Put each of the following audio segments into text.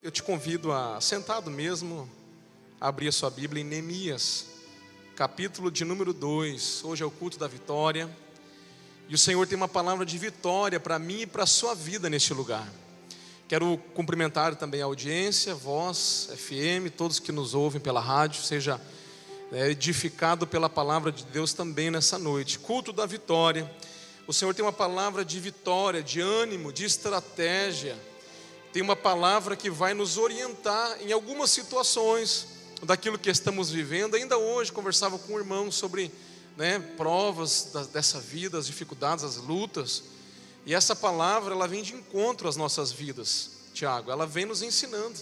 Eu te convido a, sentado mesmo, abrir a sua Bíblia em Neemias, capítulo de número 2. Hoje é o culto da vitória. E o Senhor tem uma palavra de vitória para mim e para a sua vida neste lugar. Quero cumprimentar também a audiência, Voz FM, todos que nos ouvem pela rádio. Seja edificado pela palavra de Deus também nessa noite. Culto da vitória. O Senhor tem uma palavra de vitória, de ânimo, de estratégia. Tem uma palavra que vai nos orientar em algumas situações daquilo que estamos vivendo. Ainda hoje conversava com um irmão sobre provas dessa vida, as dificuldades, as lutas. E essa palavra, ela vem de encontro às nossas vidas, Tiago. Ela vem nos ensinando.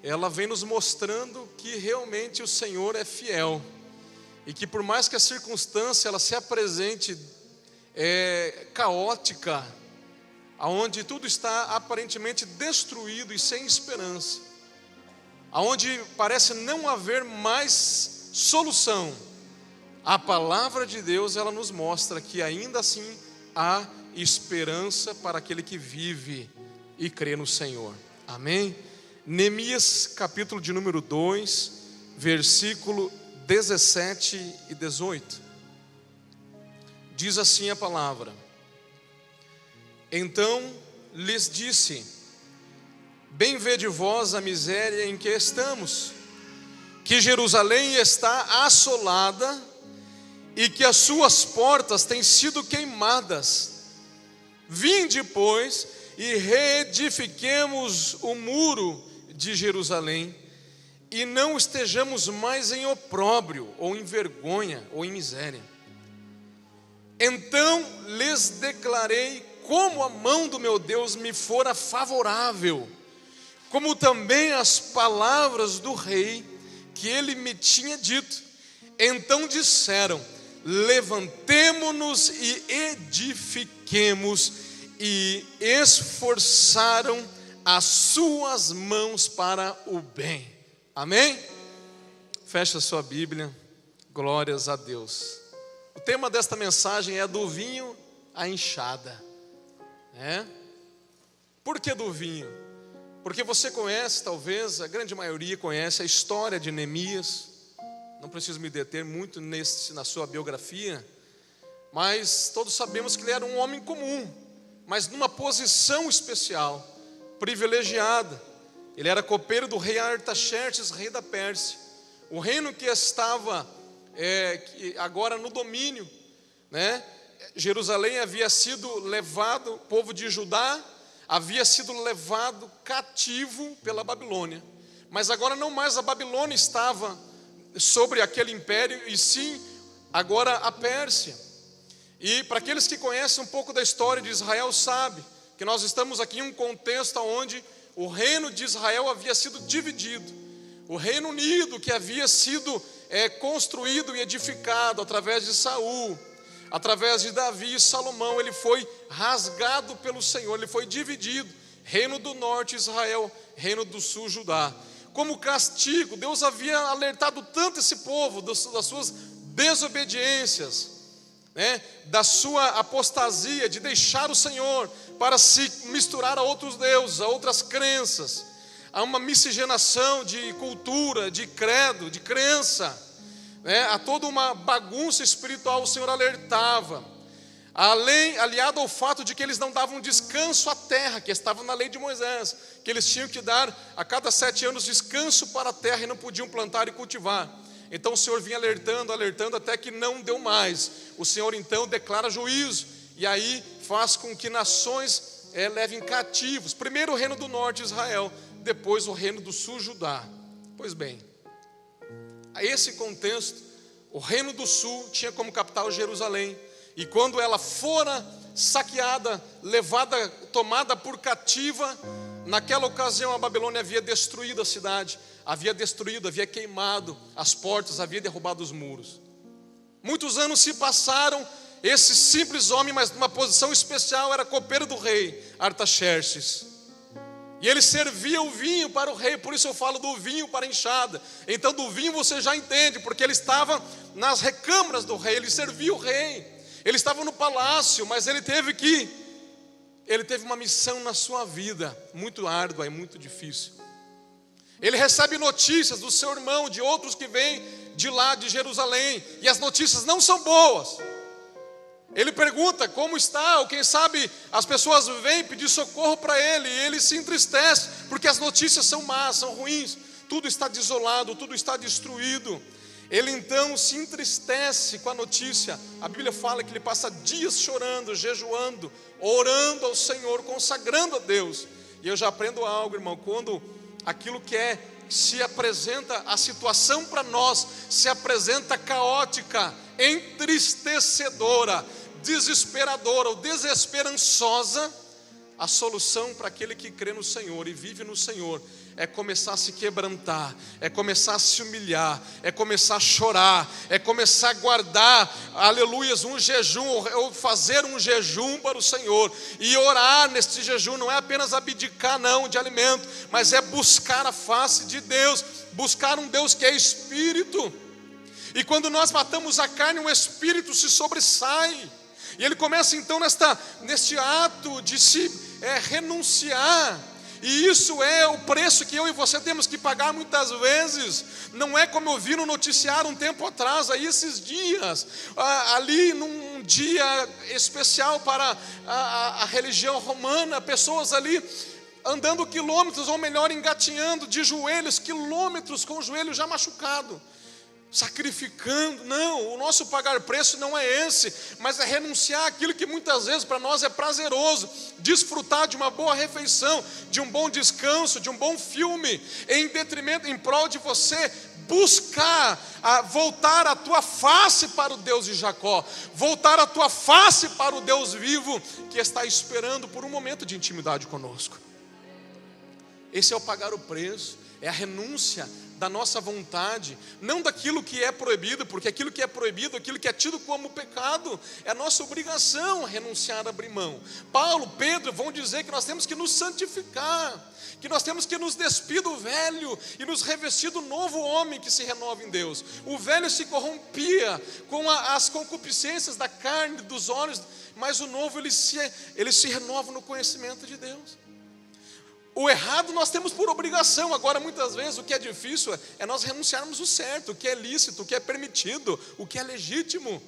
Ela vem nos mostrando que realmente o Senhor é fiel. E que por mais que a circunstância ela se apresente caótica, aonde tudo está aparentemente destruído e sem esperança, aonde parece não haver mais solução, a palavra de Deus ela nos mostra que ainda assim há esperança para aquele que vive e crê no Senhor. Amém? Neemias capítulo de número 2, versículo 17 e 18. Diz assim a palavra: Então lhes disse: Bem vede vós a miséria em que estamos, que Jerusalém está assolada e que as suas portas têm sido queimadas. Vinde, pois, e reedifiquemos o muro de Jerusalém, e não estejamos mais em opróbrio, ou em vergonha, ou em miséria. Então lhes declarei como a mão do meu Deus me fora favorável, como também as palavras do rei que ele me tinha dito. Então disseram: levantemo-nos e edifiquemos, e esforçaram as suas mãos para o bem. Amém? Fecha a sua Bíblia. Glórias a Deus. O tema desta mensagem é do vinho à enxada. Por que do vinho? Porque você conhece, talvez, a grande maioria conhece a história de Neemias. Não preciso me deter muito na sua biografia, mas todos sabemos que ele era um homem comum, mas numa posição especial, privilegiada. Ele era copeiro do rei Artaxerxes, rei da Pérsia, o reino que estava agora no domínio, Jerusalém havia sido levado, o povo de Judá havia sido levado cativo pela Babilônia, mas agora não mais a Babilônia estava sobre aquele império, e sim agora a Pérsia. E para aqueles que conhecem um pouco da história de Israel, sabe que nós estamos aqui em um contexto onde o reino de Israel havia sido dividido. O Reino Unido, que havia sido construído e edificado através de Saul, através de Davi e Salomão, ele foi rasgado pelo Senhor, ele foi dividido. Reino do norte Israel, reino do sul Judá. Como castigo, Deus havia alertado tanto esse povo das suas desobediências, da sua apostasia, de deixar o Senhor para se misturar a outros deuses, a outras crenças, a uma miscigenação de cultura, de credo, de crença, a toda uma bagunça espiritual. O Senhor alertava, aliado ao fato de que eles não davam descanso à terra, que estava na lei de Moisés, que eles tinham que dar a cada 7 anos descanso para a terra e não podiam plantar e cultivar. Então o Senhor vinha alertando até que não deu mais. O Senhor então declara juízo, e aí faz com que nações levem cativos, primeiro o reino do norte Israel, depois o reino do sul Judá. Pois bem, a esse contexto, o reino do sul tinha como capital Jerusalém, e quando ela fora saqueada, levada, tomada por cativa, naquela ocasião a Babilônia havia destruído a cidade, havia queimado as portas, havia derrubado os muros. Muitos anos se passaram, esse simples homem, mas numa posição especial, era copeiro do rei Artaxerxes. E ele servia o vinho para o rei, por isso eu falo do vinho para a enxada. Então do vinho você já entende, porque ele estava nas recâmaras do rei, ele servia o rei. Ele estava no palácio, mas ele teve que ele teve uma missão na sua vida, muito árdua e muito difícil. Ele recebe notícias do seu irmão, de outros que vêm de lá de Jerusalém, e as notícias não são boas. Ele pergunta como está, ou quem sabe as pessoas vêm pedir socorro para ele, e ele se entristece, porque as notícias são más, são ruins, tudo está desolado, tudo está destruído. Ele então se entristece com a notícia. A Bíblia fala que ele passa dias chorando, jejuando, orando ao Senhor, consagrando a Deus. E eu já aprendo algo, irmão, quando aquilo que se apresenta, a situação para nós se apresenta caótica, entristecedora, desesperadora ou desesperançosa, a solução para aquele que crê no Senhor e vive no Senhor é começar a se quebrantar, é começar a se humilhar, é começar a chorar, é começar a guardar, aleluias, um jejum, ou fazer um jejum para o Senhor, e orar neste jejum, não é apenas abdicar não de alimento, mas é buscar a face de Deus, buscar um Deus que é Espírito. E quando nós matamos a carne, o Espírito se sobressai, e ele começa então neste ato de se renunciar. E isso é o preço que eu e você temos que pagar muitas vezes. Não é como eu vi no noticiário um tempo atrás, aí esses dias, ali num dia especial para a religião romana, pessoas ali andando quilômetros, ou melhor, engatinhando de joelhos, quilômetros com o joelho já machucado, sacrificando. Não, o nosso pagar preço não é esse, mas é renunciar àquilo que muitas vezes para nós é prazeroso, desfrutar de uma boa refeição, de um bom descanso, de um bom filme, em detrimento, em prol de você buscar voltar a tua face para o Deus de Jacó, voltar a tua face para o Deus vivo, que está esperando por um momento de intimidade conosco. Esse é o pagar o preço, é a renúncia da nossa vontade, não daquilo que é proibido, porque aquilo que é proibido, aquilo que é tido como pecado, é nossa obrigação renunciar, abrir mão. Paulo, Pedro vão dizer que nós temos que nos santificar, que nós temos que nos despir do velho e nos revestir do novo homem que se renova em Deus. O velho se corrompia com as concupiscências da carne, dos olhos, mas o novo ele se renova no conhecimento de Deus. O errado nós temos por obrigação. Agora muitas vezes o que é difícil é nós renunciarmos o certo, o que é lícito, o que é permitido, o que é legítimo.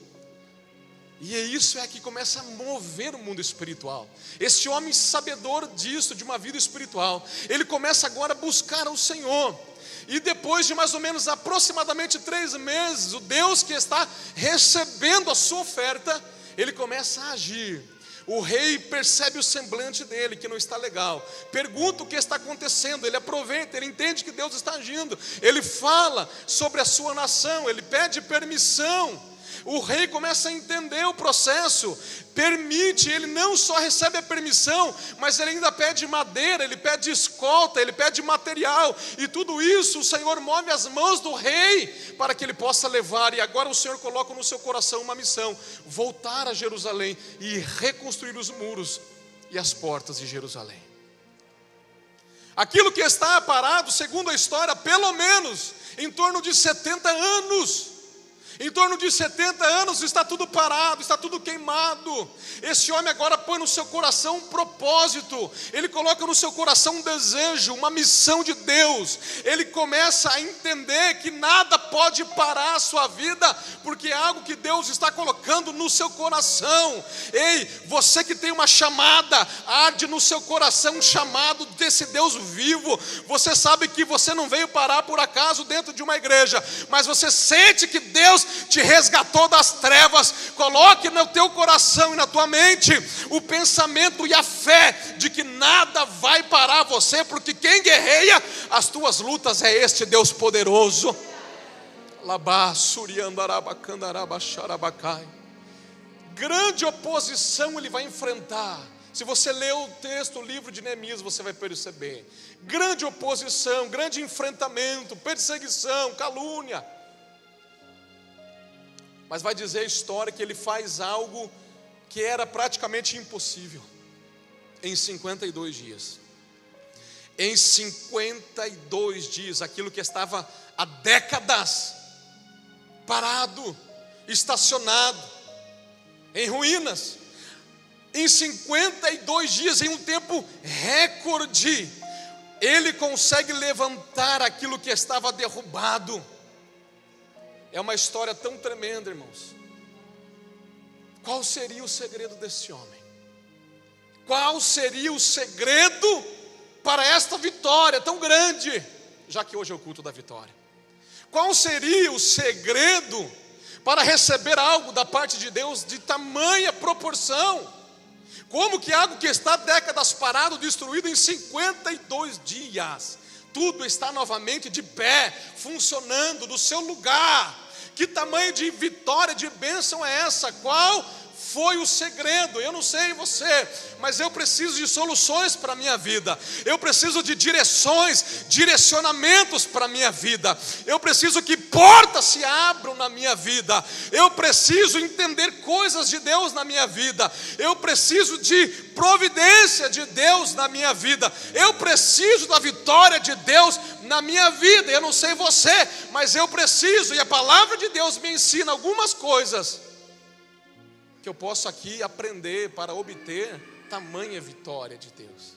E isso é que começa a mover o mundo espiritual. Esse homem sabedor disso, de uma vida espiritual, ele começa agora a buscar ao Senhor. E depois de mais ou menos aproximadamente 3 meses, o Deus que está recebendo a sua oferta, ele começa a agir. O rei percebe o semblante dele, que não está legal, pergunta o que está acontecendo, ele aproveita, ele entende que Deus está agindo, ele fala sobre a sua nação, ele pede permissão. O rei começa a entender o processo, permite, ele não só recebe a permissão, mas ele ainda pede madeira, ele pede escolta, ele pede material, e tudo isso o Senhor move as mãos do rei, para que ele possa levar. E agora o Senhor coloca no seu coração uma missão: voltar a Jerusalém e reconstruir os muros e as portas de Jerusalém. Aquilo que está parado, segundo a história, pelo menos em torno de 70 anos. Em torno de 70 anos está tudo parado, está tudo queimado. Esse homem agora põe no seu coração um propósito, ele coloca no seu coração um desejo, uma missão de Deus. Ele começa a entender que nada pode parar a sua vida, porque é algo que Deus está colocando no seu coração. Ei, você que tem uma chamada, arde no seu coração um chamado desse Deus vivo. Você sabe que você não veio parar por acaso dentro de uma igreja, mas você sente que Deus te resgatou das trevas. Coloque no teu coração e na tua mente o pensamento e a fé de que nada vai parar você, porque quem guerreia as tuas lutas é este Deus poderoso. Grande oposição ele vai enfrentar. Se você ler o texto, o livro de Neemias, você vai perceber grande oposição, grande enfrentamento, perseguição, calúnia. Mas vai dizer a história que ele faz algo que era praticamente impossível em 52 dias. Em 52 dias, aquilo que estava há décadas parado, estacionado, em ruínas, em 52 dias, em um tempo recorde, ele consegue levantar aquilo que estava derrubado. É uma história tão tremenda, irmãos. Qual seria o segredo desse homem? Qual seria o segredo para esta vitória tão grande? Já que hoje é o culto da vitória. Qual seria o segredo para receber algo da parte de Deus de tamanha proporção? Como que algo que está décadas parado, destruído em 52 dias, tudo está novamente de pé, funcionando no seu lugar? Que tamanho de vitória, de bênção é essa? Qual foi o segredo? Eu não sei você, mas eu preciso de soluções para a minha vida. Eu preciso de direções, direcionamentos para a minha vida. Eu preciso que portas se abram na minha vida. Eu preciso entender coisas de Deus na minha vida. Eu preciso de providência de Deus na minha vida. Eu preciso da vitória de Deus na minha vida. Eu não sei você, mas eu preciso, e a palavra de Deus me ensina algumas coisas que eu posso aqui aprender para obter tamanha vitória de Deus.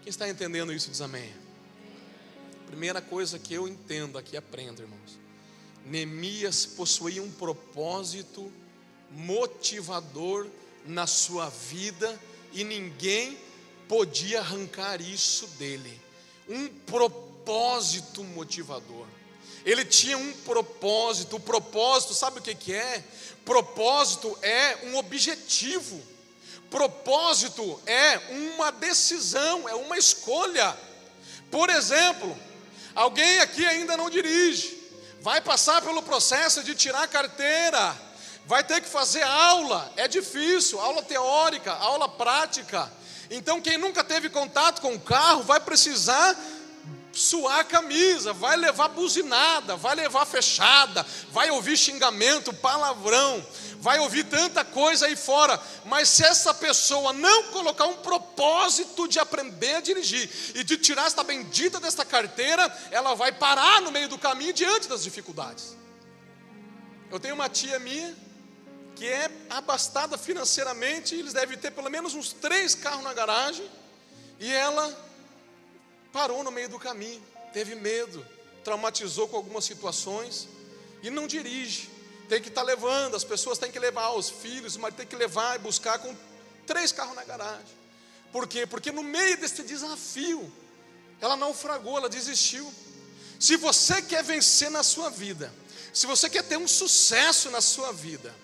Quem está entendendo isso diz amém. Primeira coisa que eu entendo aqui, aprendo, irmãos. Neemias possuía um propósito motivador na sua vida e ninguém podia arrancar isso dele. Um propósito motivador. Ele tinha um propósito. O propósito, sabe o que é? Propósito é um objetivo. Propósito é uma decisão, é uma escolha. Por exemplo, alguém aqui ainda não dirige, vai passar pelo processo de tirar a carteira, vai ter que fazer aula, é difícil, aula teórica, aula prática. Então quem nunca teve contato com o carro vai precisar suar a camisa, vai levar buzinada, vai levar fechada, vai ouvir xingamento, palavrão, vai ouvir tanta coisa aí fora. Mas se essa pessoa não colocar um propósito de aprender a dirigir e de tirar esta bendita desta carteira, ela vai parar no meio do caminho diante das dificuldades. Eu tenho uma tia minha que é abastada financeiramente, eles devem ter pelo menos uns 3 carros na garagem, e ela parou no meio do caminho, teve medo, traumatizou com algumas situações e não dirige. Tem que estar levando, as pessoas têm que levar os filhos, mas tem que levar e buscar com 3 carros na garagem. Por quê? Porque no meio desse desafio, ela naufragou, ela desistiu. Se você quer vencer na sua vida, se você quer ter um sucesso na sua vida,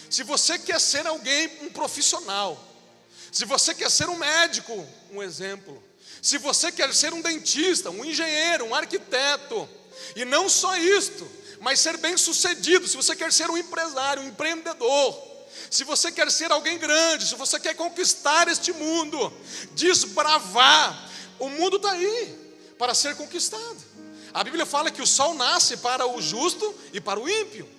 se você quer ser alguém, um profissional, se você quer ser um médico, um exemplo, se você quer ser um dentista, um engenheiro, um arquiteto, e não só isto, mas ser bem sucedido, se você quer ser um empresário, um empreendedor, se você quer ser alguém grande, se você quer conquistar este mundo, desbravar, o mundo está aí para ser conquistado. A Bíblia fala que o sol nasce para o justo e para o ímpio.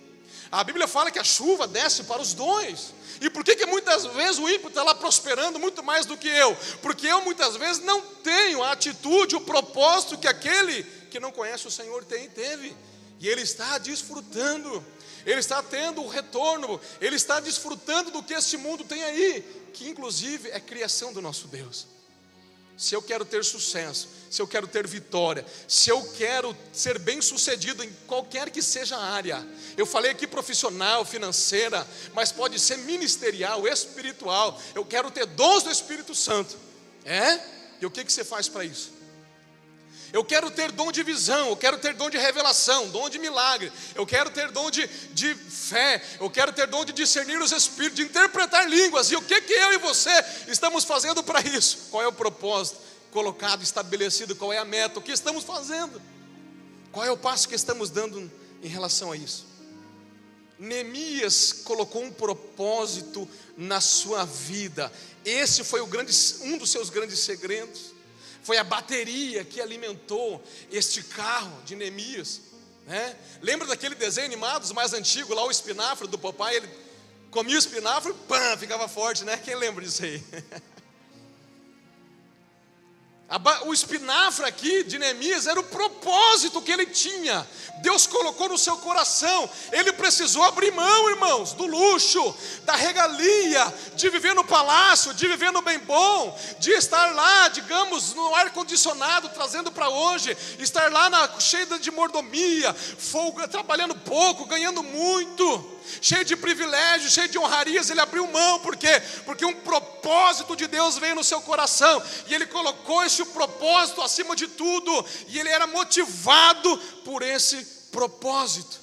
A Bíblia fala que a chuva desce para os dois. E por que muitas vezes o ímpio está lá prosperando muito mais do que eu? Porque eu muitas vezes não tenho a atitude, o propósito que aquele que não conhece o Senhor teve. E ele está desfrutando, ele está tendo o retorno, ele está desfrutando do que este mundo tem aí, que inclusive é criação do nosso Deus. Se eu quero ter sucesso, se eu quero ter vitória, se eu quero ser bem sucedido em qualquer que seja a área, eu falei aqui profissional, financeira, mas pode ser ministerial, espiritual, eu quero ter dons do Espírito Santo, e o que você faz para isso? Eu quero ter dom de visão, eu quero ter dom de revelação, dom de milagre, eu quero ter dom de fé, eu quero ter dom de discernir os espíritos, de interpretar línguas. E o que eu e você estamos fazendo para isso? Qual é o propósito colocado, estabelecido? Qual é a meta? O que estamos fazendo? Qual é o passo que estamos dando em relação a isso? Neemias colocou um propósito na sua vida. Esse foi um dos seus grandes segredos. Foi a bateria que alimentou este carro de Neemias, né? Lembra daquele desenho animado, os mais antigos, lá o espinafre do papai? Ele comia o espinafre, ficava forte, né? Quem lembra disso aí? O espinafre aqui de Neemias era o propósito que ele tinha. Deus colocou no seu coração. Ele precisou abrir mão, irmãos, do luxo, da regalia, de viver no palácio, de viver no bem bom, de estar lá, digamos, no ar-condicionado, trazendo para hoje, estar lá cheio de mordomia, trabalhando pouco, ganhando muito, cheio de privilégios, cheio de honrarias. Ele abriu mão, por quê? Porque um propósito de Deus veio no seu coração, e ele colocou esse propósito acima de tudo, e ele era motivado por esse propósito.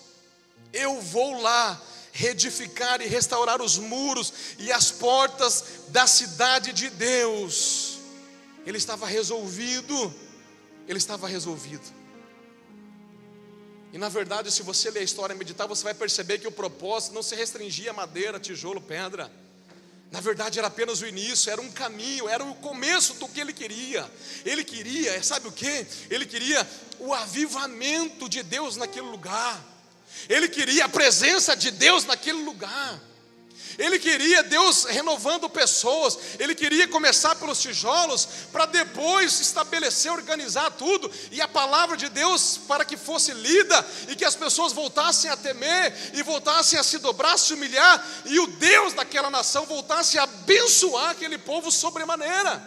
Eu vou lá reedificar e restaurar os muros e as portas da cidade de Deus. Ele estava resolvido, ele estava resolvido. E na verdade, se você ler a história e meditar, você vai perceber que o propósito não se restringia a madeira, tijolo, pedra. Na verdade era apenas o início, era um caminho, era o começo do que ele queria. Ele queria, sabe o que? Ele queria o avivamento de Deus naquele lugar. Ele queria a presença de Deus naquele lugar. Ele queria Deus renovando pessoas. Ele queria começar pelos tijolos, para depois estabelecer, organizar tudo, e a palavra de Deus para que fosse lida, e que as pessoas voltassem a temer, e voltassem a se dobrar, se humilhar, e o Deus daquela nação voltasse a abençoar aquele povo sobremaneira.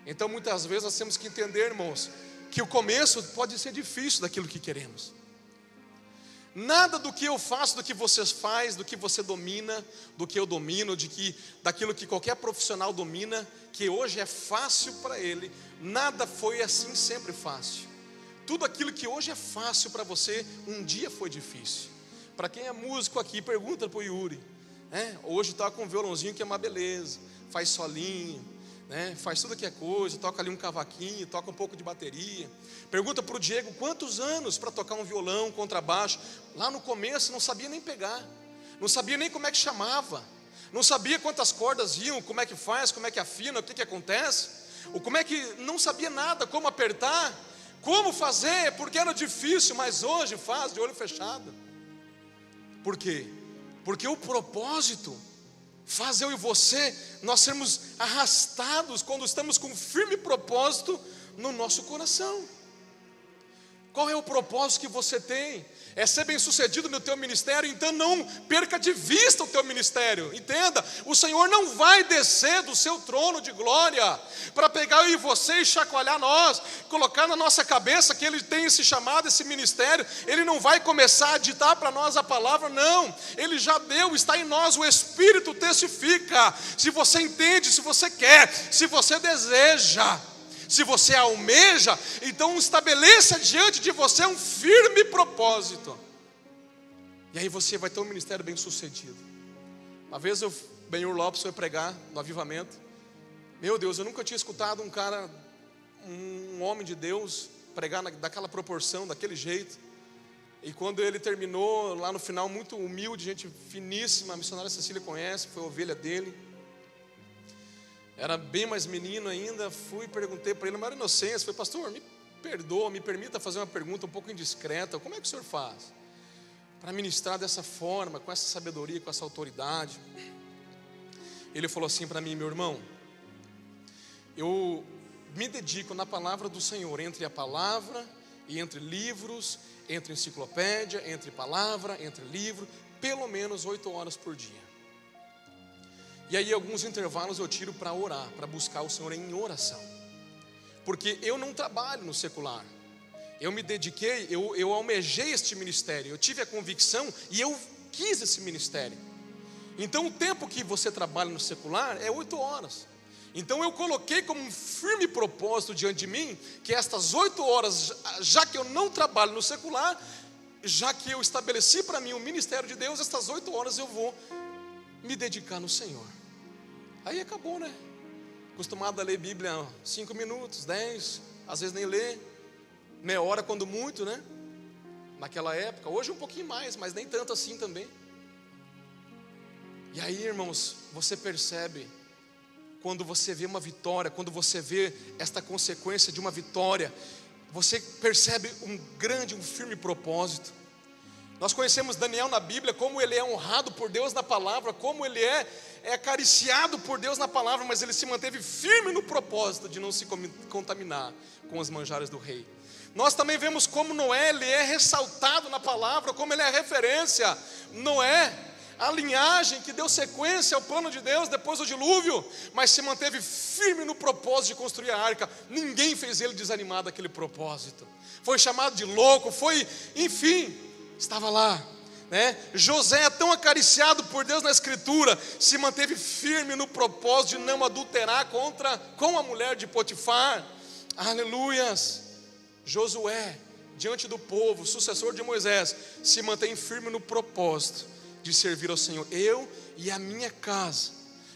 Então muitas vezes nós temos que entender, irmãos, que o começo pode ser difícil daquilo que queremos. Nada do que eu faço, do que você faz, do que você domina, do que eu domino, daquilo que qualquer profissional domina, que hoje é fácil para ele, nada foi assim sempre fácil. Tudo aquilo que hoje é fácil para você, um dia foi difícil. Para quem é músico aqui, pergunta para o Yuri, hoje toca um violãozinho que é uma beleza, faz solinho, faz tudo que é coisa, toca ali um cavaquinho, toca um pouco de bateria. Pergunta para o Diego quantos anos para tocar um violão, um contrabaixo. Lá no começo não sabia nem pegar, não sabia nem como é que chamava, não sabia quantas cordas iam, como é que faz, como é que afina, o que acontece, ou como é que, não sabia nada, como apertar, como fazer, porque era difícil, mas hoje faz de olho fechado. Por quê? Porque o propósito faz eu e você, nós sermos arrastados quando estamos com um firme propósito no nosso coração. Qual é o propósito que você tem? É ser bem sucedido no teu ministério? Então não perca de vista o teu ministério. Entenda, o Senhor não vai descer do seu trono de glória para pegar eu e você e chacoalhar nós, colocar na nossa cabeça que Ele tem esse chamado, esse ministério. Ele não vai começar a ditar para nós a palavra, não. Ele já deu, está em nós, o Espírito testifica. Se você entende, se você quer, se você deseja, se você almeja, então estabeleça diante de você um firme propósito. E aí você vai ter um ministério bem sucedido. Uma vez o Benhur Lopes foi pregar no avivamento. Meu Deus, eu nunca tinha escutado um homem de Deus pregar daquela proporção, daquele jeito. E quando ele terminou, lá no final, muito humilde, gente finíssima, a missionária Cecília conhece, foi a ovelha dele. Era bem mais menino ainda, fui e perguntei para ele, uma inocência, falei, pastor, me perdoa, me permita fazer uma pergunta um pouco indiscreta, como é que o senhor faz para ministrar dessa forma, com essa sabedoria, com essa autoridade? Ele falou assim para mim, meu irmão, eu me dedico na palavra do Senhor, entre a palavra e entre livros, entre enciclopédia, entre palavra, entre livro, pelo menos 8 horas por dia. E aí alguns intervalos eu tiro para orar, para buscar o Senhor em oração. Porque eu não trabalho no secular. Eu me dediquei, eu almejei este ministério. Eu tive a convicção e eu quis esse ministério. Então o tempo que você trabalha no secular é 8 horas. Então eu coloquei como um firme propósito diante de mim, que estas 8 horas, já que eu não trabalho no secular, já que eu estabeleci para mim o ministério de Deus, estas 8 horas eu vou me dedicar no Senhor. Aí acabou, né? Acostumado a ler Bíblia 5 minutos, 10, às vezes nem lê, meia hora quando muito, né? Naquela época, hoje um pouquinho mais, mas nem tanto assim também. E aí, irmãos, você percebe, quando você vê uma vitória, quando você vê esta consequência de uma vitória, você percebe um firme propósito. Nós conhecemos Daniel na Bíblia, como ele é honrado por Deus na palavra, como ele é acariciado por Deus na palavra, mas ele se manteve firme no propósito de não se contaminar com as manjares do rei. Nós também vemos como Noé, ele é ressaltado na palavra, como ele é referência. Noé, a linhagem que deu sequência ao plano de Deus depois do dilúvio, mas se manteve firme no propósito de construir a arca. Ninguém fez ele desanimar daquele propósito. Foi chamado de louco, enfim, estava lá, né? José é tão acariciado por Deus na Escritura, se manteve firme no propósito de não adulterar com a mulher de Potifar. Aleluias. Josué, diante do povo, sucessor de Moisés, se mantém firme no propósito de servir ao Senhor. Eu e a minha casa.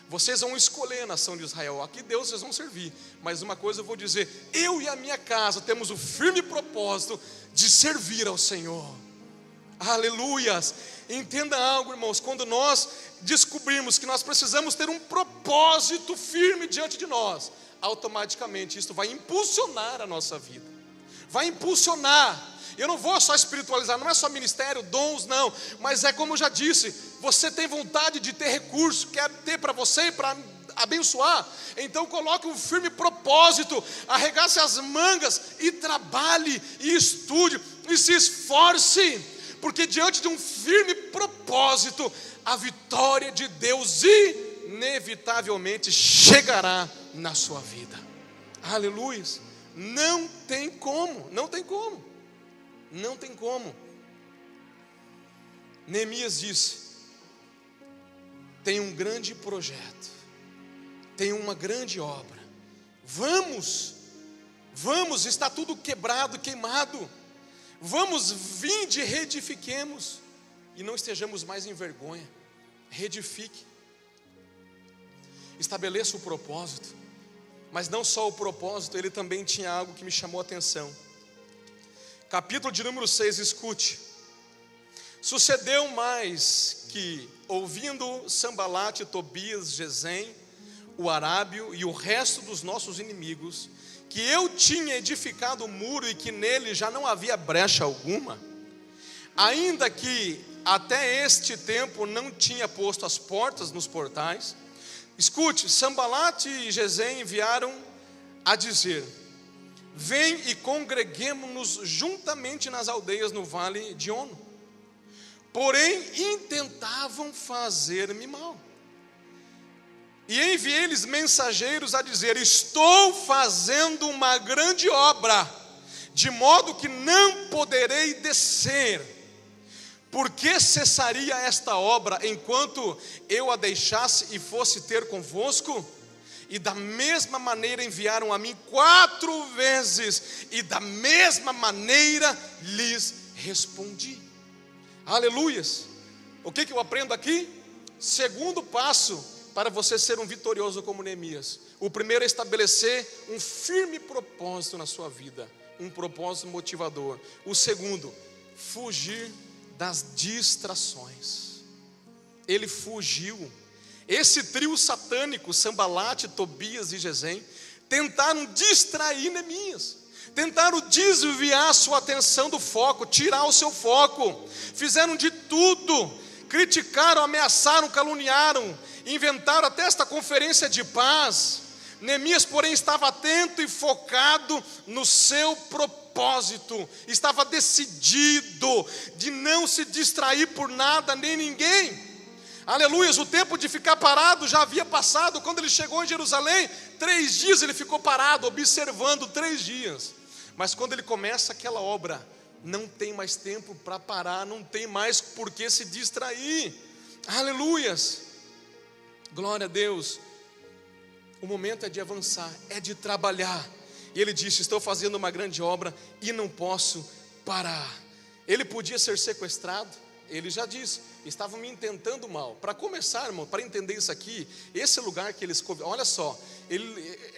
Vocês vão escolher a nação de Israel. Aqui Deus vocês vão servir. Mas uma coisa eu vou dizer: eu e a minha casa temos o firme propósito de servir ao Senhor. Aleluias. Entenda algo, irmãos. Quando nós descobrirmos que nós precisamos ter um propósito firme diante de nós, automaticamente isso vai impulsionar a nossa vida. Vai impulsionar. Eu não vou só espiritualizar, não é só ministério, dons, não. Mas é como eu já disse, você tem vontade de ter recurso, quer ter para você e para abençoar, então coloque um firme propósito, arregace as mangas e trabalhe, e estude, e se esforce, porque diante de um firme propósito, a vitória de Deus inevitavelmente chegará na sua vida. Aleluia. Não tem como. Neemias disse: tem um grande projeto, tem uma grande obra, vamos, está tudo quebrado, queimado, vamos, vinde, reedifiquemos, e não estejamos mais em vergonha. Reedifique, estabeleça o propósito. Mas não só o propósito, ele também tinha algo que me chamou a atenção. Capítulo de número 6, escute. Sucedeu mais que, ouvindo Sambalate, Tobias, Gesem, o arábio e o resto dos nossos inimigos, que eu tinha edificado o muro e que nele já não havia brecha alguma, ainda que até este tempo não tinha posto as portas nos portais. Escute, Sambalate e Gesem enviaram a dizer: vem e congreguemo-nos juntamente nas aldeias no vale de Ono. Porém, intentavam fazer-me mal. E enviei-lhes mensageiros a dizer: estou fazendo uma grande obra, de modo que não poderei descer. Por que cessaria esta obra enquanto eu a deixasse e fosse ter convosco? E da mesma maneira enviaram a mim 4 vezes, e da mesma maneira lhes respondi. Aleluias. O que eu aprendo aqui? Segundo passo para você ser um vitorioso como Neemias. O primeiro é estabelecer um firme propósito na sua vida, um propósito motivador. O segundo, fugir das distrações. Ele fugiu. Esse trio satânico, Sambalate, Tobias e Gesem, tentaram distrair Neemias, tentaram desviar a sua atenção do foco, tirar o seu foco. Fizeram de tudo, criticaram, ameaçaram, caluniaram, inventaram até esta conferência de paz. Neemias, porém, estava atento e focado no seu propósito, estava decidido de não se distrair por nada nem ninguém. Aleluias, o tempo de ficar parado já havia passado. Quando ele chegou em Jerusalém, 3 dias ele ficou parado, observando 3 dias. Mas quando ele começa aquela obra, não tem mais tempo para parar, não tem mais por que se distrair. Aleluias, glória a Deus. O momento é de avançar, é de trabalhar. E ele disse: estou fazendo uma grande obra e não posso parar. Ele podia ser sequestrado, ele já disse: estavam me intentando mal. Para começar, irmão, para entender isso aqui, esse lugar que eles, olha só,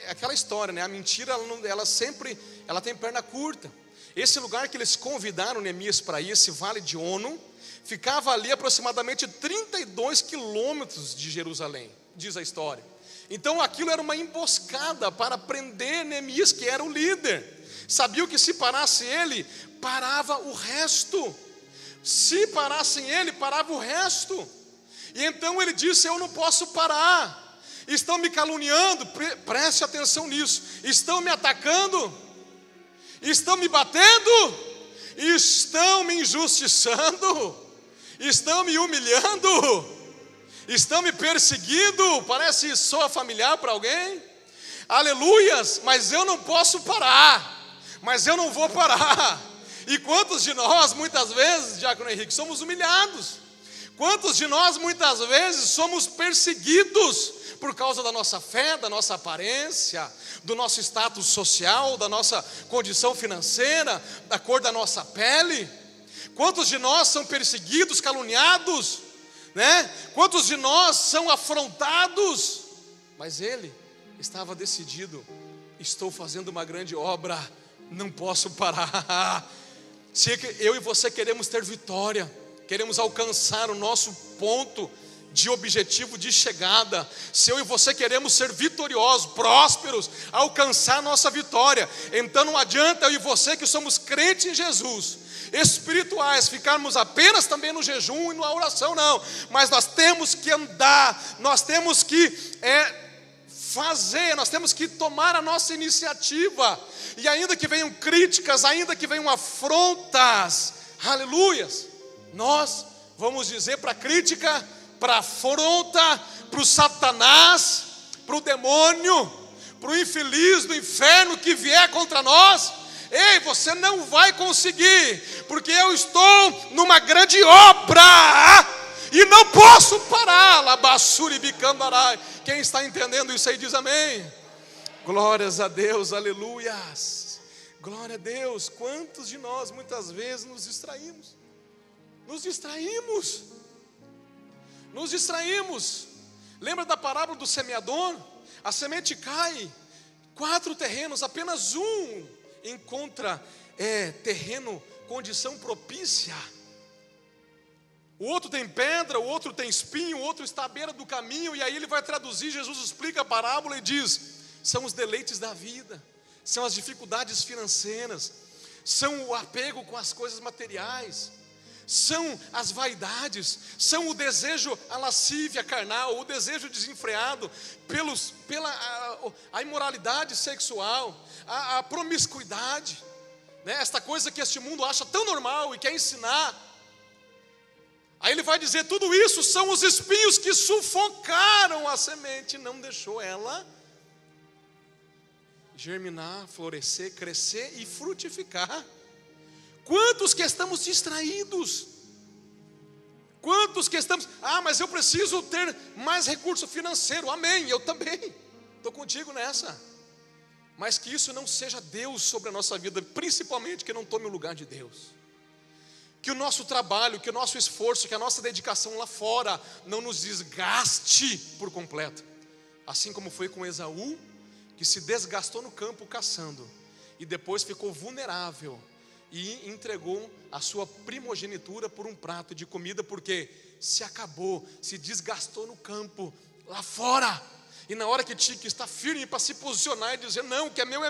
aquela história, né? A mentira, ela tem perna curta. Esse lugar que eles convidaram Neemias para ir, esse vale de Ono, ficava ali aproximadamente 32 quilômetros de Jerusalém, diz a história. Então aquilo era uma emboscada para prender Neemias, que era o líder. Sabiam que se parasse ele, parava o resto. Se parassem ele, parava o resto. E então ele disse: eu não posso parar. Estão me caluniando, preste atenção nisso. Estão me atacando, estão me batendo, estão me injustiçando, estão me humilhando, estão me perseguindo. Parece soa familiar para alguém? Aleluias, mas eu não posso parar, mas eu não vou parar. E quantos de nós, muitas vezes, Diácono Henrique, somos humilhados? Quantos de nós, muitas vezes, somos perseguidos por causa da nossa fé, da nossa aparência, do nosso status social, da nossa condição financeira, da cor da nossa pele? Quantos de nós são perseguidos, caluniados, né? Quantos de nós são afrontados? Mas ele estava decidido: estou fazendo uma grande obra, não posso parar. Se eu e você queremos ter vitória, queremos alcançar o nosso ponto de objetivo de chegada, se eu e você queremos ser vitoriosos, prósperos, alcançar nossa vitória, então não adianta eu e você, que somos crentes em Jesus, espirituais, ficarmos apenas também no jejum e na oração, não. Mas nós temos que andar, nós temos que fazer, nós temos que tomar a nossa iniciativa. E ainda que venham críticas, ainda que venham afrontas, aleluias, nós vamos dizer para a crítica, para a afronta, para o Satanás, para o demônio, para o infeliz do inferno que vier contra nós: ei, você não vai conseguir, porque eu estou numa grande obra e não posso parar. Labassuri bicambarai. Quem está entendendo isso aí diz amém. Glórias a Deus, aleluias. Glória a Deus. Quantos de nós muitas vezes nos distraímos? Nos distraímos. Lembra da parábola do semeador? A semente cai, 4 terrenos, apenas um encontra terreno, condição propícia. O outro tem pedra, o outro tem espinho, o outro está à beira do caminho. E aí ele vai traduzir, Jesus explica a parábola e diz: são os deleites da vida, são as dificuldades financeiras, são o apego com as coisas materiais, são as vaidades, são o desejo à lascívia carnal, o desejo desenfreado pela imoralidade sexual, a promiscuidade, né? Esta coisa que este mundo acha tão normal e quer ensinar. Aí ele vai dizer: tudo isso são os espinhos que sufocaram a semente, não deixou ela germinar, florescer, crescer e frutificar. Quantos que estamos distraídos? Quantos que estamos: mas eu preciso ter mais recurso financeiro. Amém, eu também estou contigo nessa. Mas que isso não seja Deus sobre a nossa vida, principalmente que não tome o lugar de Deus. Que o nosso trabalho, que o nosso esforço, que a nossa dedicação lá fora não nos desgaste por completo. Assim como foi com Esaú, que se desgastou no campo caçando e depois ficou vulnerável e entregou a sua primogenitura por um prato de comida, porque se acabou, se desgastou no campo lá fora. E na hora que tinha que estar firme para se posicionar e dizer: não, o que é meu,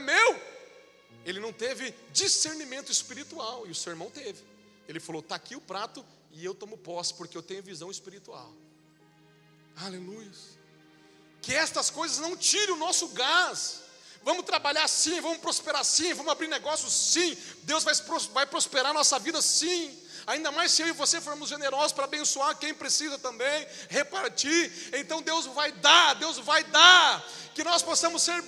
ele não teve discernimento espiritual. E o seu irmão teve. Ele falou: está aqui o prato e eu tomo posse, porque eu tenho visão espiritual. Aleluia. Que estas coisas não tirem o nosso gás. Vamos trabalhar sim, vamos prosperar sim, vamos abrir negócios sim. Deus vai prosperar a nossa vida sim. Ainda mais se eu e você formos generosos para abençoar quem precisa também, repartir. Então Deus vai dar. Que nós possamos ser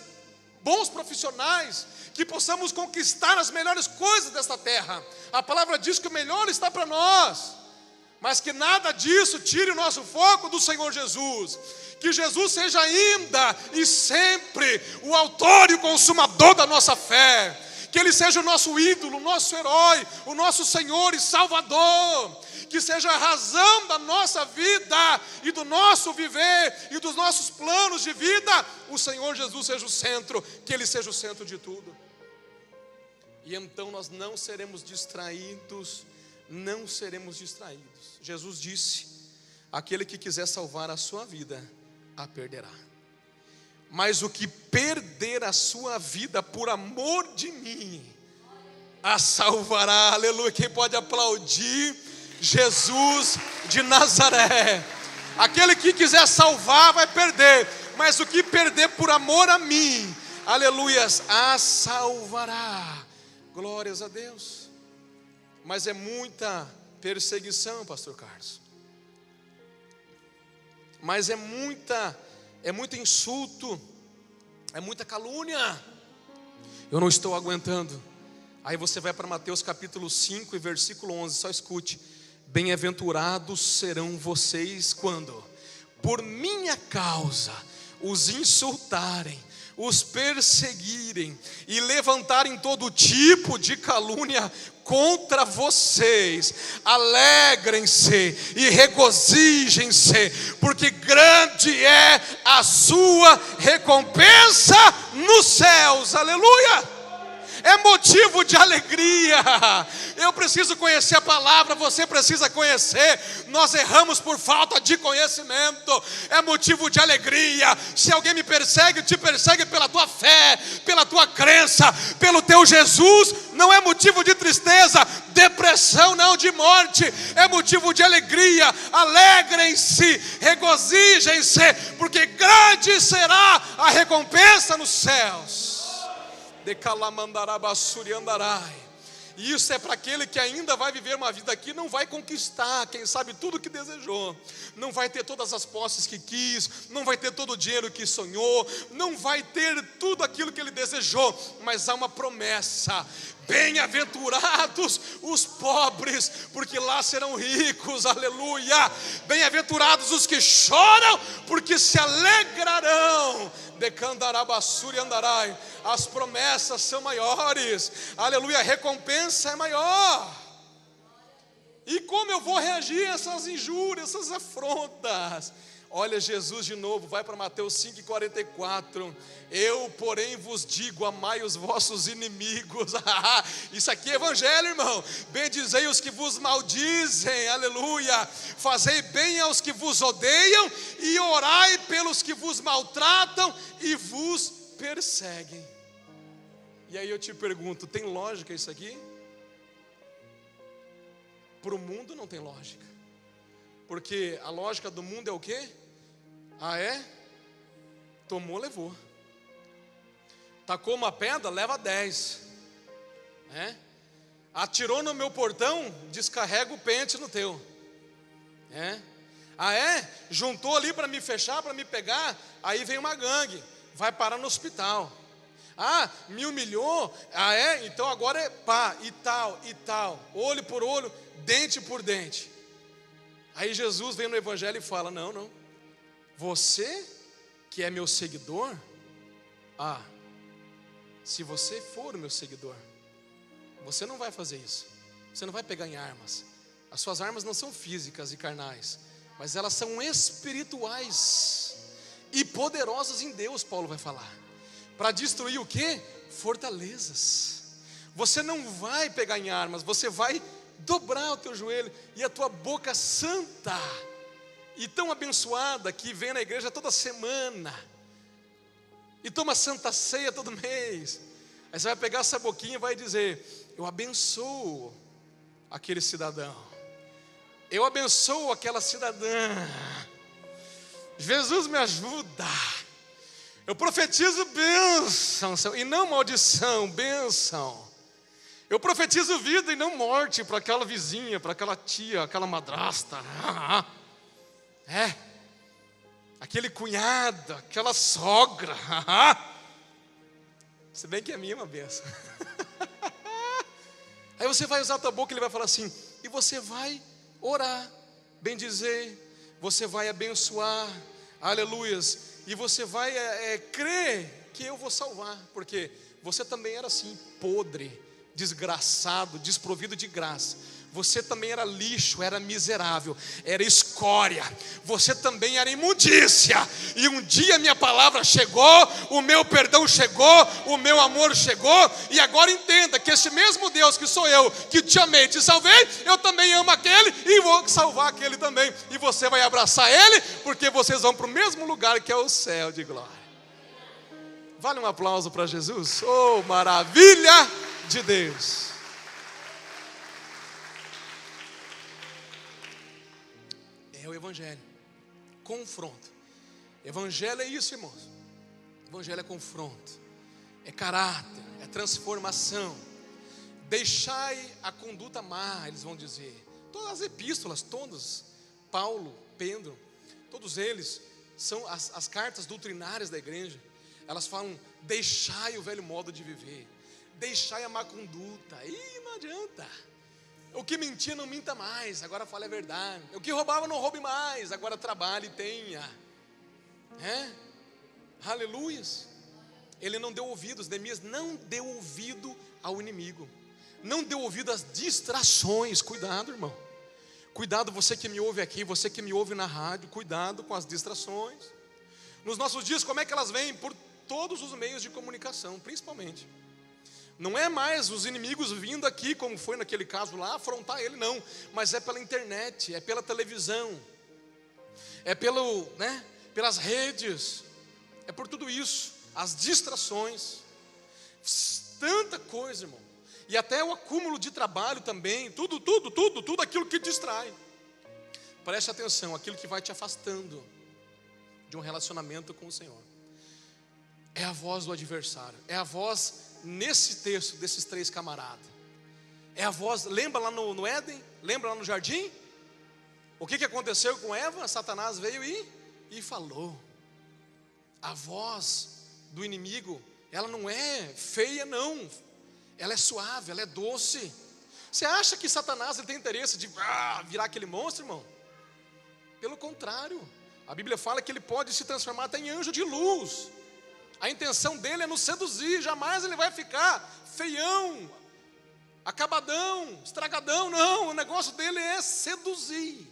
bons profissionais, que possamos conquistar as melhores coisas desta terra. A palavra diz que o melhor está para nós, mas que nada disso tire o nosso foco do Senhor Jesus. Que Jesus seja ainda e sempre o autor e o consumador da nossa fé. Que Ele seja o nosso ídolo, o nosso herói, o nosso Senhor e Salvador. Que seja a razão da nossa vida e do nosso viver e dos nossos planos de vida. O Senhor Jesus seja o centro, que Ele seja o centro de tudo. E então nós não seremos distraídos, Jesus disse: aquele que quiser salvar a sua vida, a perderá. Mas o que perder a sua vida por amor de mim, a salvará. Aleluia. Quem pode aplaudir Jesus de Nazaré. Aquele que quiser salvar vai perder, mas o que perder por amor a mim, aleluias, a salvará. Glórias a Deus. Mas é muita perseguição, pastor Carlos. Mas é muito insulto, é muita calúnia. Eu não estou aguentando. Aí você vai para Mateus capítulo 5 e versículo 11, só escute. Bem-aventurados serão vocês quando, por minha causa, os insultarem, os perseguirem e levantarem todo tipo de calúnia contra vocês. Alegrem-se e regozijem-se, porque grande é a sua recompensa nos céus. Aleluia! É motivo de alegria. Eu preciso conhecer a palavra, você precisa conhecer. Nós erramos por falta de conhecimento. É motivo de alegria. Se alguém me persegue, te persegue pela tua fé, pela tua crença, pelo teu Jesus. Não é motivo de tristeza, depressão, não, de morte. É motivo de alegria. Alegrem-se, regozijem-se, porque grande será a recompensa nos céus. E isso é para aquele que ainda vai viver uma vida aqui, não vai conquistar, quem sabe, tudo que desejou, não vai ter todas as posses que quis, não vai ter todo o dinheiro que sonhou, não vai ter tudo aquilo que ele desejou, mas há uma promessa: bem-aventurados os pobres, porque lá serão ricos. Aleluia! Bem-aventurados os que choram, porque se alegrarão. Decandarabassuri andarai. As promessas são maiores. Aleluia! A recompensa é maior. E como eu vou reagir a essas injúrias, essas afrontas? Olha Jesus de novo, vai para Mateus 5,44. Eu, porém, vos digo: amai os vossos inimigos. Isso aqui é evangelho, irmão. Bendizei os que vos maldizem, aleluia. Fazei bem aos que vos odeiam, e orai pelos que vos maltratam e vos perseguem. E aí eu te pergunto, tem lógica isso aqui? Para o mundo não tem lógica. Porque a lógica do mundo é o quê? Ah, é? Tomou, levou. Tacou uma pedra, leva 10. Atirou no meu portão, descarrega o pente no teu. Ah, é? Juntou ali para me fechar, para me pegar. Aí vem uma gangue, vai parar no hospital. Ah, me humilhou. Ah, é? Então agora é pá, e tal, olho por olho, dente por dente. Aí Jesus vem no evangelho e fala: não, você que é meu seguidor, se você for o meu seguidor, você não vai fazer isso. Você não vai pegar em armas. As suas armas não são físicas e carnais, mas elas são espirituais e poderosas em Deus, Paulo vai falar, para destruir o quê? Fortalezas. Você não vai pegar em armas, você vai dobrar o teu joelho, e a tua boca santa e tão abençoada, que vem na igreja toda semana e toma santa ceia todo mês. Aí você vai pegar essa boquinha e vai dizer: eu abençoo aquele cidadão, eu abençoo aquela cidadã. Jesus me ajuda. Eu profetizo bênção e não maldição, bênção. Eu profetizo vida e não morte para aquela vizinha, para aquela tia, aquela madrasta. Aquele cunhado, aquela sogra. Se bem que a minha é uma benção. Aí você vai usar a tua boca e ele vai falar assim: e você vai orar, bendizer, você vai abençoar, aleluias, e você vai crer que eu vou salvar, porque você também era assim, podre, desgraçado, desprovido de graça. Você também era lixo, era miserável, era escória. Você também era imundícia. E um dia minha palavra chegou, o meu perdão chegou, o meu amor chegou. E agora entenda que esse mesmo Deus que sou eu, que te amei, te salvei, eu também amo aquele e vou salvar aquele também. E você vai abraçar ele, porque vocês vão para o mesmo lugar, que é o céu de glória. Vale um aplauso para Jesus? Oh, maravilha de Deus! É o Evangelho. Confronto. Evangelho é isso, irmãos. Evangelho é confronto, é caráter, é transformação. Deixai a conduta má, eles vão dizer. Todas as epístolas, todas, Paulo, Pedro, todos eles são as cartas doutrinárias da igreja. Elas falam: deixai o velho modo de viver, deixai a má conduta. Ih, não adianta. O que mentia, não minta mais, agora fale a verdade. O que roubava, não roube mais, agora trabalhe e tenha. Aleluias. Ele não deu ouvidos, Neemias não deu ouvido ao inimigo, não deu ouvido às distrações. Cuidado, irmão. Cuidado, você que me ouve aqui, você que me ouve na rádio. Cuidado com as distrações. Nos nossos dias, como é que elas vêm? Por todos os meios de comunicação, principalmente. Não é mais os inimigos vindo aqui, como foi naquele caso lá, afrontar ele, não. Mas é pela internet, é pela televisão, é pelas redes, é por tudo isso, as distrações, tanta coisa, irmão. E até o acúmulo de trabalho também, tudo aquilo que distrai. Preste atenção, aquilo que vai te afastando de um relacionamento com o Senhor. É a voz do adversário, é a voz nesse texto desses três camaradas. É a voz, lembra lá no Éden? Lembra lá no jardim? O que aconteceu com Eva? Satanás veio e falou. A voz do inimigo, ela não é feia, não. Ela é suave, ela é doce. Você acha que Satanás ele tem interesse de virar aquele monstro, irmão? Pelo contrário, a Bíblia fala que ele pode se transformar até em anjo de luz. A intenção dele é nos seduzir. Jamais ele vai ficar feião, acabadão, estragadão. Não, o negócio dele é seduzir.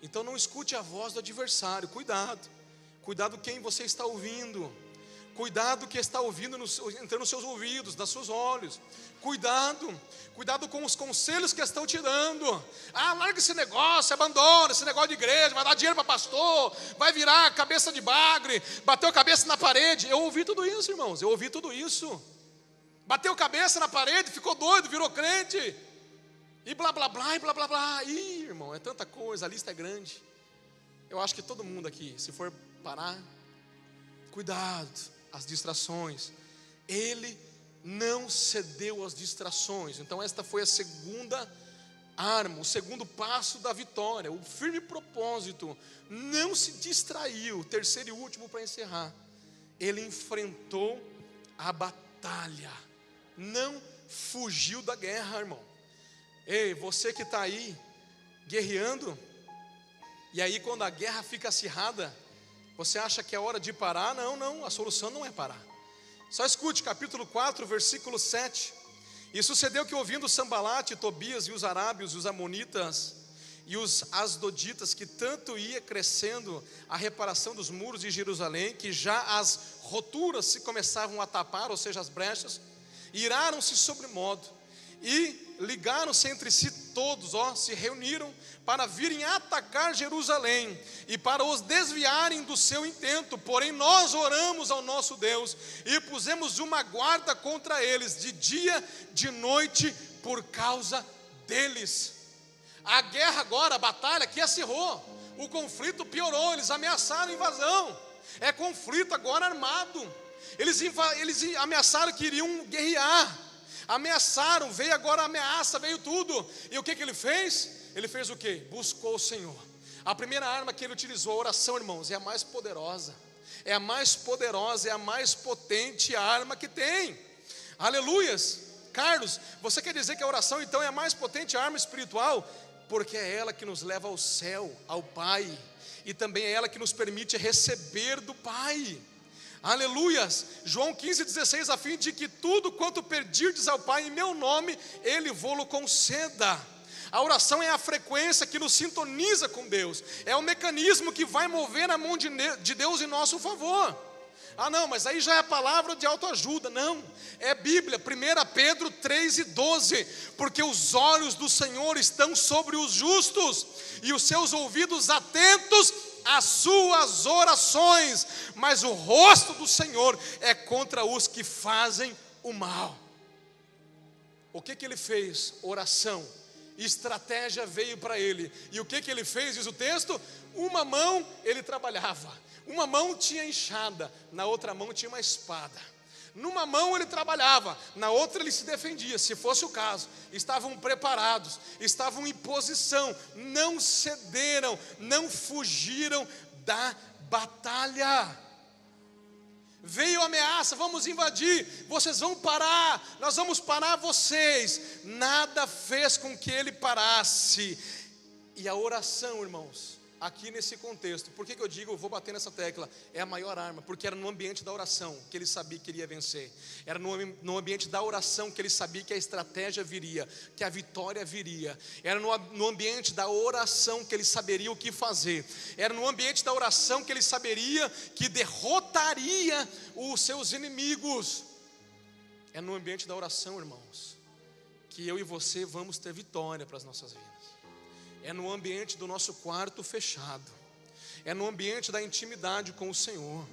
Então não escute a voz do adversário. Cuidado quem você está ouvindo. Cuidado que está ouvindo, entrando nos seus ouvidos, nos seus olhos. Cuidado com os conselhos que estão te dando. Larga esse negócio, abandona esse negócio de igreja, vai dar dinheiro para pastor, vai virar cabeça de bagre, bateu a cabeça na parede. Eu ouvi tudo isso, irmãos, eu ouvi tudo isso. Bateu a cabeça na parede, ficou doido, virou crente. E blá blá blá, e blá blá blá. Ih, irmão, é tanta coisa, a lista é grande. Eu acho que todo mundo aqui, se for parar, cuidado, as distrações. Ele não cedeu às distrações. Então esta foi a segunda arma, o segundo passo da vitória, o firme propósito. Não se distraiu. Terceiro e último para encerrar, ele enfrentou a batalha, não fugiu da guerra, irmão. Ei, você que está aí guerreando, e aí quando a guerra fica acirrada, você acha que é hora de parar? Não, a solução não é parar. Só escute, capítulo 4, versículo 7. E sucedeu que, ouvindo Sambalate, Tobias e os arábios, os amonitas e os asdoditas, que tanto ia crescendo a reparação dos muros de Jerusalém, que já as roturas se começavam a tapar, ou seja, as brechas, iraram-se sobremodo, e ligaram-se entre si todos, se reuniram para virem atacar Jerusalém e para os desviarem do seu intento. Porém nós oramos ao nosso Deus e pusemos uma guarda contra eles de dia, de noite, por causa deles. A guerra agora, a batalha que acirrou, o conflito piorou, eles ameaçaram invasão, é conflito agora armado. Eles ameaçaram que iriam guerrear, ameaçaram, veio agora a ameaça, veio tudo. E o que ele fez? Ele fez o quê? Buscou o Senhor. A primeira arma que ele utilizou, a oração, irmãos, é a mais poderosa. É a mais poderosa, é a mais potente arma que tem. Aleluias. Carlos, você quer dizer que a oração então é a mais potente arma espiritual? Porque é ela que nos leva ao céu, ao Pai. E também é ela que nos permite receber do Pai. Aleluias. João 15,16, a fim de que tudo quanto pedirdes ao Pai em meu nome, Ele vô-lo conceda. A oração é a frequência que nos sintoniza com Deus, é o mecanismo que vai mover a mão de Deus em nosso favor. Não, mas aí já é a palavra de autoajuda. Não, é Bíblia. 1 Pedro 3,12, porque os olhos do Senhor estão sobre os justos e os seus ouvidos atentos às suas orações, mas o rosto do Senhor é contra os que fazem o mal. O que ele fez? Oração. estratégia veio para ele. E o que ele fez, diz o texto? Uma mão ele trabalhava, uma mão tinha enxada, na outra mão tinha uma espada. Numa mão ele trabalhava, na outra ele se defendia, se fosse o caso. Estavam preparados, estavam em posição, não cederam, não fugiram da batalha. Veio a ameaça, vamos invadir, vocês vão parar, nós vamos parar vocês. Nada fez com que ele parasse. E a oração, irmãos, aqui nesse contexto, por que eu digo, eu vou bater nessa tecla, é a maior arma, porque era no ambiente da oração que ele sabia que ele ia vencer. Era no ambiente da oração que ele sabia que a estratégia viria, que a vitória viria. Era no ambiente da oração que ele saberia o que fazer. Era no ambiente da oração que ele saberia que derrotaria os seus inimigos. É no ambiente da oração, irmãos, que eu e você vamos ter vitória para as nossas vidas. É no ambiente do nosso quarto fechado, é no ambiente da intimidade com o Senhor.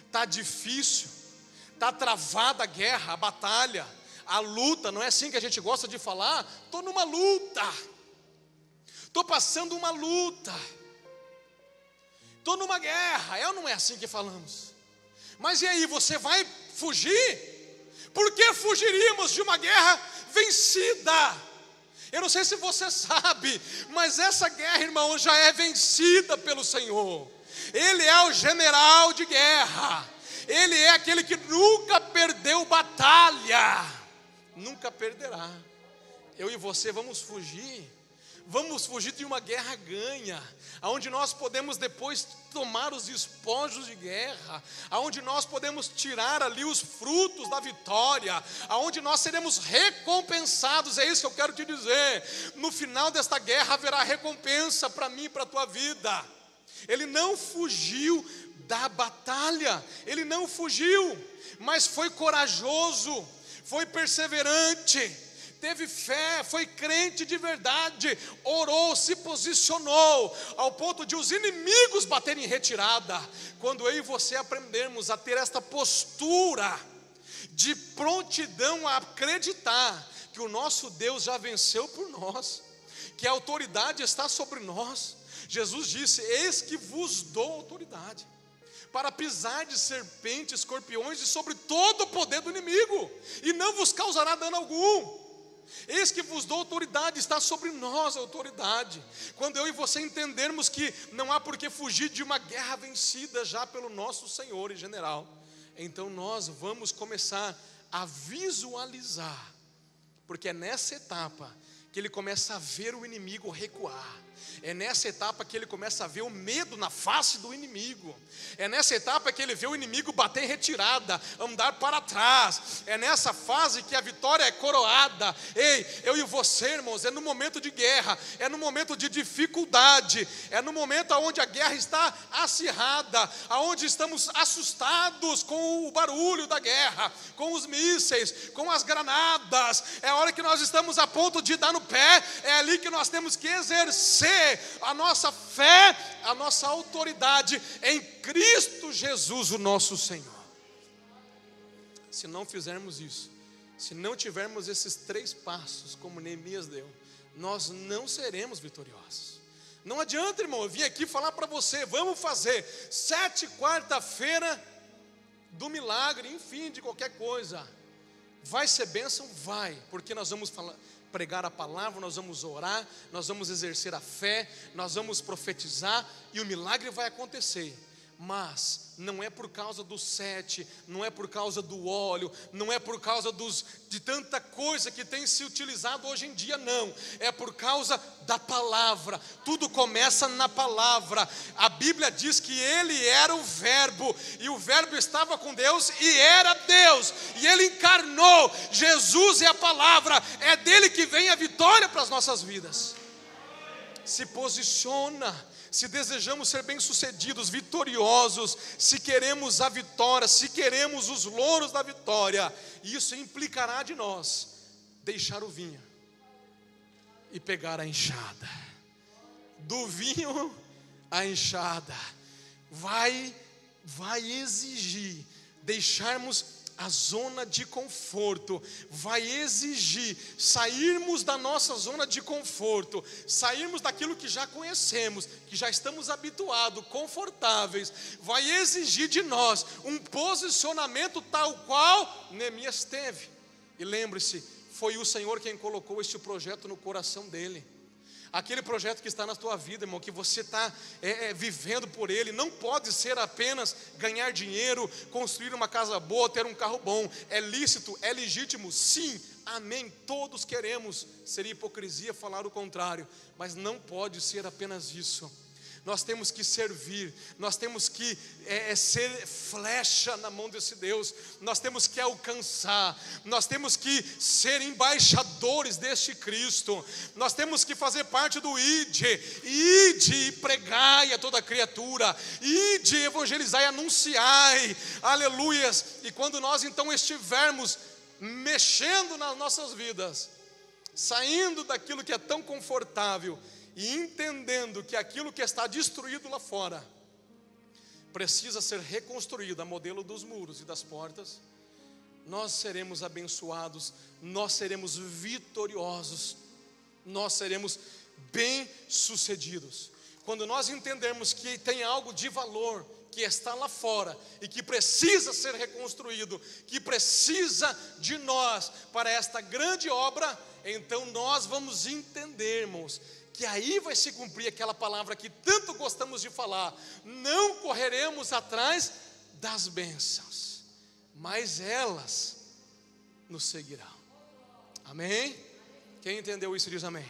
Está difícil, está travada a guerra, a batalha, a luta, não é assim que a gente gosta de falar? Estou numa luta, estou passando uma luta, estou numa guerra, é ou não é assim que falamos? Mas e aí, você vai fugir? Por que fugiríamos de uma guerra vencida? Eu não sei se você sabe, mas essa guerra, irmão, já é vencida pelo Senhor. Ele é o general de guerra. Ele é aquele que nunca perdeu batalha. Nunca perderá. Eu e você vamos fugir de uma guerra ganha, aonde nós podemos depois tomar os despojos de guerra, aonde nós podemos tirar ali os frutos da vitória, aonde nós seremos recompensados. É isso que eu quero te dizer. No final desta guerra haverá recompensa para mim e para a tua vida. Ele não fugiu da batalha, ele não fugiu, mas foi corajoso, foi perseverante, teve fé, foi crente de verdade, orou, se posicionou, ao ponto de os inimigos baterem em retirada. Quando eu e você aprendermos a ter esta postura de prontidão a acreditar que o nosso Deus já venceu por nós, que a autoridade está sobre nós. Jesus disse: eis que vos dou autoridade para pisar de serpentes, escorpiões e sobre todo o poder do inimigo, e não vos causará dano algum. Eis que vos dou autoridade, está sobre nós a autoridade. Quando eu e você entendermos que não há por que fugir de uma guerra vencida já pelo nosso Senhor e general, então nós vamos começar a visualizar, porque é nessa etapa que ele começa a ver o inimigo recuar. É nessa etapa que ele começa a ver o medo na face do inimigo. É nessa etapa que ele vê o inimigo bater em retirada, andar para trás. É nessa fase que a vitória é coroada. Ei, eu e você, irmãos, é no momento de guerra, é no momento de dificuldade, é no momento onde a guerra está acirrada, onde estamos assustados com o barulho da guerra, com os mísseis, com as granadas. É a hora que nós estamos a ponto de dar no pé. É ali que nós temos que exercer a nossa fé, a nossa autoridade em Cristo Jesus, o nosso Senhor. Se não fizermos isso, se não tivermos esses 3 passos, como Neemias deu, nós não seremos vitoriosos. Não adianta, irmão, eu vim aqui falar para você: vamos fazer 7 quarta-feira do milagre, enfim, de qualquer coisa. Vai ser bênção? Vai, porque nós vamos pregar a palavra, nós vamos orar, nós vamos exercer a fé, nós vamos profetizar e o milagre vai acontecer. Mas não é por causa do 7, não é por causa do óleo, não é por causa de tanta coisa que tem se utilizado hoje em dia, não. É por causa da palavra. Tudo começa na palavra. A Bíblia diz que ele era o verbo, e o verbo estava com Deus e era Deus, e ele encarnou. Jesus é a palavra, é dele que vem a vitória para as nossas vidas. Se posiciona. Se desejamos ser bem-sucedidos, vitoriosos, se queremos a vitória, se queremos os louros da vitória, isso implicará de nós deixar o vinho e pegar a enxada. Do vinho a enxada vai exigir deixarmos A zona de conforto vai exigir sairmos da nossa zona de conforto, sairmos daquilo que já conhecemos, que já estamos habituados, confortáveis. Vai exigir de nós um posicionamento tal qual Neemias teve. E lembre-se, foi o Senhor quem colocou este projeto no coração dele. Aquele projeto que está na tua vida, irmão, que você está vivendo por ele, não pode ser apenas ganhar dinheiro, construir uma casa boa, ter um carro bom. É lícito, é legítimo, sim, amém. Todos queremos, seria hipocrisia falar o contrário, mas não pode ser apenas isso. Nós temos que servir, nós temos que ser flecha na mão desse Deus, nós temos que alcançar, nós temos que ser embaixadores deste Cristo, nós temos que fazer parte do ide e pregai a toda criatura, ide, evangelizai, anunciai, aleluias. E quando nós então estivermos mexendo nas nossas vidas, saindo daquilo que é tão confortável, e entendendo que aquilo que está destruído lá fora precisa ser reconstruído a modelo dos muros e das portas, nós seremos abençoados, nós seremos vitoriosos, nós seremos bem-sucedidos. Quando nós entendermos que tem algo de valor que está lá fora e que precisa ser reconstruído, que precisa de nós para esta grande obra, então nós vamos entendermos que aí vai se cumprir aquela palavra que tanto gostamos de falar: não correremos atrás das bênçãos, mas elas nos seguirão. Amém? Quem entendeu isso diz amém.